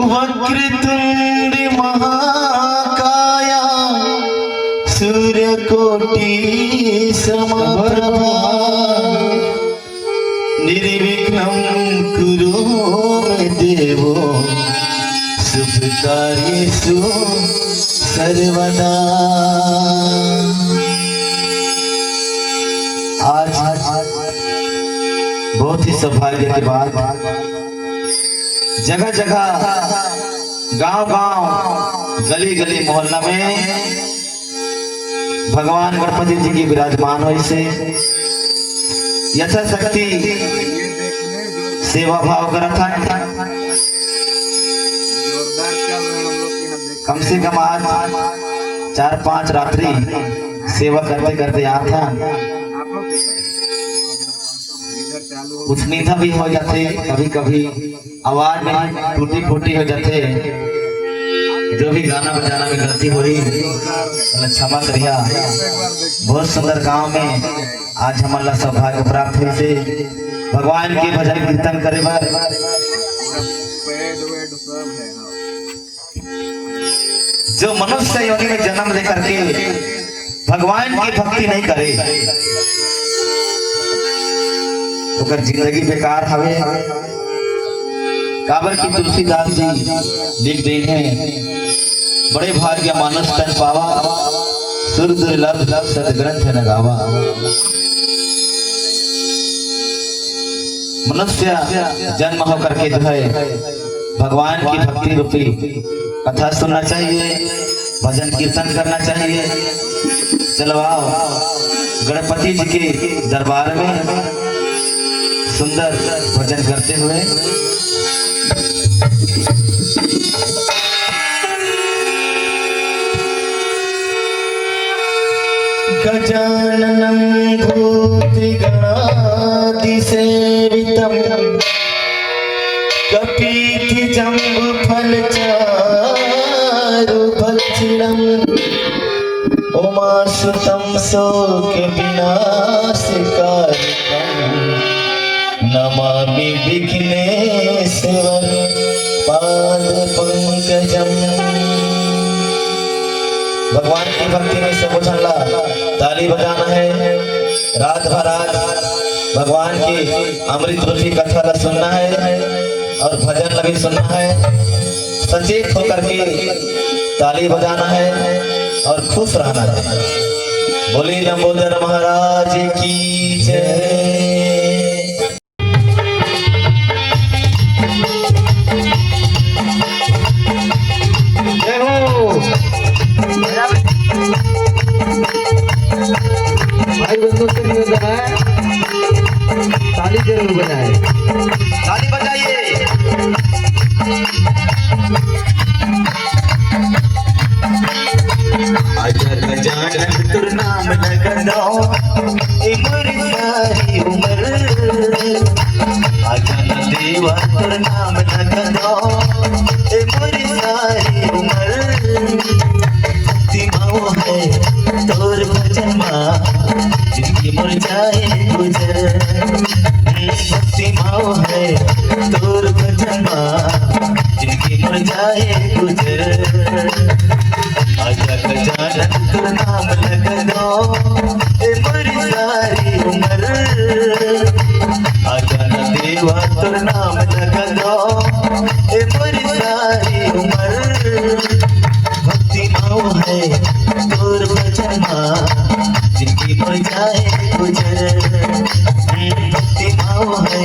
वक्रतुंड महाकाया सूर्यकोटि समप्रभा निर्विघ्नं कुरु मे देवो शुभकार्येषु सर्वदा। आज बहुत ही सौभाग्य के बाद जगह जगह गांव गांव गली गली मोहल्ला में भगवान गणपति जी की विराजमान हो, इसे यथाशक्ति सेवा भाव करा था। कम से कम आज 4-5 रात्रि सेवा करते करते यहाँ था। कुछ नींदा भी हो जाते, कभी कभी आवाज में टूटी फूटी हो जाते। जो भी गाना बजाना में गलती हो रही क्षमा करिया। बहुत सुंदर गांव में आज हमारा सौभाग्य प्राप्त हुई से भगवान के भजन कीर्तन करे बार। जो मनुष्य योनि में जन्म लेकर के भगवान की भक्ति नहीं करे तो जिंदगी बेकार हवे। काबर की तुलसीदास जी लिख दी है, बड़े भाग्य मानस तन पावा सुर दुर्लभ सदग्रंथ न गावा। मनुष्य जन्म होकर के जो है भगवान की भक्ति रूपी कथा सुनना चाहिए, भजन कीर्तन करना चाहिए। चलो आओ गणपति जी के दरबार में सुंदर भजन करते हुए। गजाननं भूतगणाधिसेवितं कपीतिजम्बुफलचारुभक्षिणम् उमासुतं शोकविनाशकारिणम् नमामि विघ्नेश्वर पाद पंकजम। भगवान की भक्ति में सब उछलना, ताली बजाना है। रात भर रात भगवान की अमृत रूपी कथा का सुनना है और भजन लगी सुनना है। सचेत होकर के ताली बजाना है और खुश रहना है। बोली लंबोदर महाराज की जय। भाई बंधु से निवेदन है, ताली जरूर बजाए, ताली बजाइए। अजर गजानन तुर नाम लगनो उम्र सारी उम्र। अजन देवा तुर नाम लगनो उम्र सारी उम्र। दिमाओ है तोर भजन माँ जिनकी मुरझाए गुजर। भक्ति माओ है तोर भजन माँ जिनकी मुरझाए गुजर। आजा गजानन तुर नाम लगनो उम्र सारी उम्र। आजा देवा तुर नाम लगनो उम्र सारी उम्र। भक्ति माओ है तोर भजन माँ जिनकी मुरझाए गुजर। भक्ति माओ है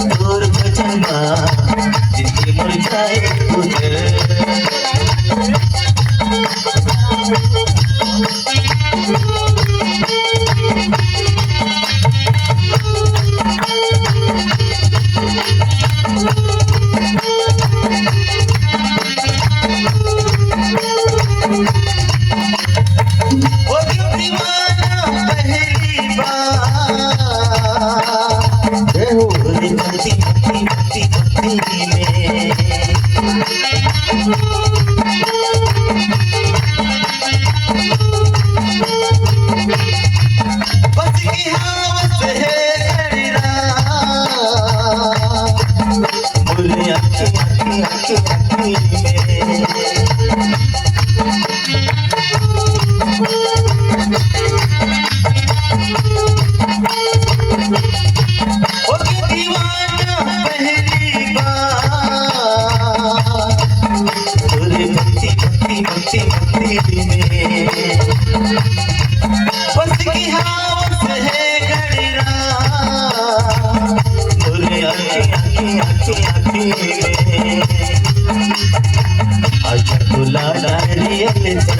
तोर भजन माँ जिनकी मुरझाए गुजर। भक्ति में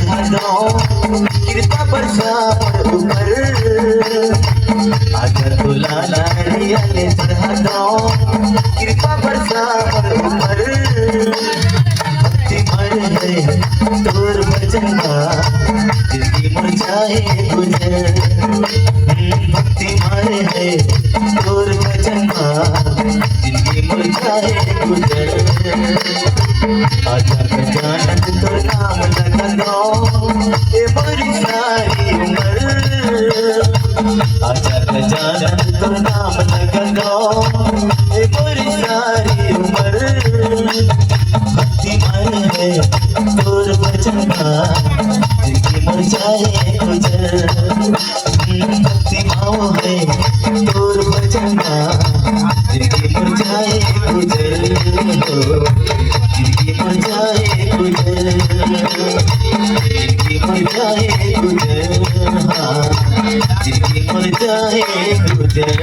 चढ़ा दो कृपा बरसा पर ऊपर आकर बुलाना रियल चढ़ा दो कृपा बरसा पर ऊपर भक्ति मर है तोर भजना जिंदगी मुरझाए गुजर भक्ति मर है तोर भजना जिंदगी मुरझाए गुजर आजा जानत तो नाम लगा दो ए मोरी सारी उम्र आजा जानत तो नाम लगा दो ए मोरी सारी उम्र भक्ति मन है तोर बचना जिंदगी मुरझाए गुजर भक्ति भाव है तोर बचना जिंदगी मुरझाए गुजर जिंदगी मुरझाए गुजर जिंदगी मुरझाए गुजर हाँ जिंदगी मुरझाए गुजर